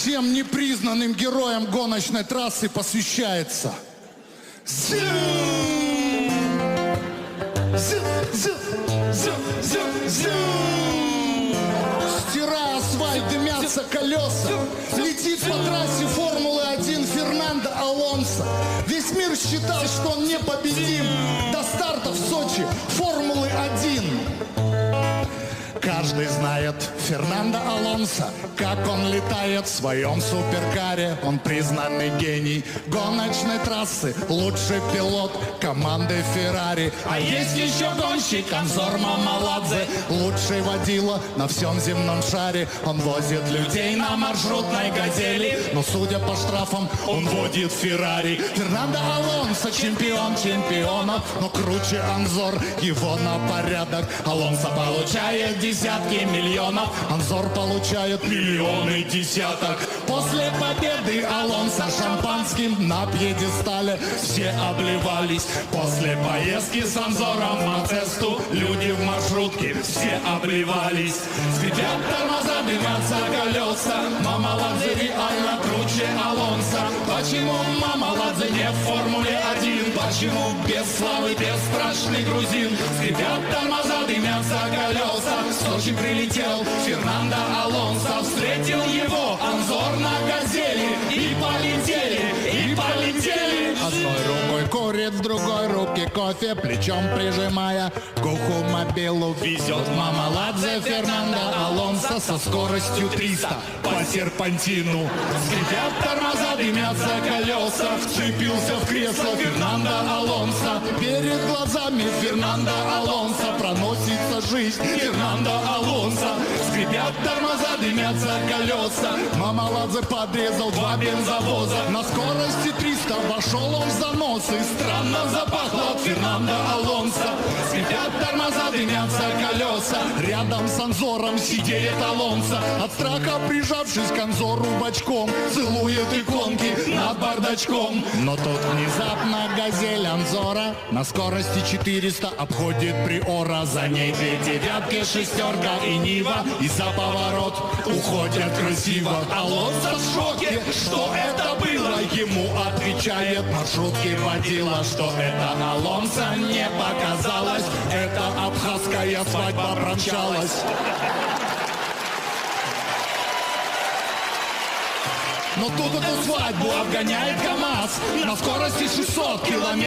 Всем непризнанным героям гоночной трассы посвящается. Стирая асфальт, дымятся колеса. Летит по трассе Формулы-1 Фернандо Алонсо. Весь мир считал, что он непобедим. До старта в Сочи Формулы-1. Каждый знает Фернандо Алонсо, как он летает в своем суперкаре. Он признанный гений гоночной трассы, лучший пилот команды Феррари. А есть еще гонщик Анзор Мамаладзе, лучший водила на всем земном шаре. Он возит людей на маршрутной газели, но судя по штрафам, он водит Феррари. Фернандо Алонсо чемпион чемпионов, но круче Анзор его на порядок. Алонсо получает десятки миллионов, Анзор получает миллионы десяток. После победы Алонсо шампанским на пьедестале все обливались. После поездки с Анзором на Цесту люди в маршрутке все обливались. Скрипят тормоза, дымятся колеса, Мамаладзе реально круче Алонсо. Почему Мамаладзе не в Формуле-1? Почему без славы, бесстрашный грузин? Скрипят тормоза, дымятся колеса. В Сочи прилетел Фернандо Алонсо, встретил его Анзор на газели. И полетели, и полетели. Одной рукой курит, в другой руке кофе, плечом прижимая к уху мобилу. Везет Мамаладзе Фернандо Алонсо со скоростью 300 по серпантину. Скрипят тормоза, дымятся колеса, вцепился в кресло Фернандо Алонсо. Перед глазами Фернандо Алонсо проносится жизнь Фернандо Алонсо. Скрипят тормоза, дымятся колеса, Мамаладзе подрезал 2 бензовоза. На скорости 300 вошел он в занос, и странно запахло от Фернандо Алонсо. Скрипят тормоза, дымятся колеса, рядом с Анзором сидит Алонсо. От страха прижавшись к Анзору бочком, целует иконки над бардачком. Но тут внезапно газель Анзора на скорости 400 обходит Приора. За ней 2 девятки, 6-ка и Нива, и за поворот уходят красиво. Алонсо в шоке, что это было? Ему отвечает маршрутки водила, что это Алонсо не показалось, это абхазская свадьба промчалась. Но тут эту свадьбу обгоняет КамАЗ на скорости 600 километров.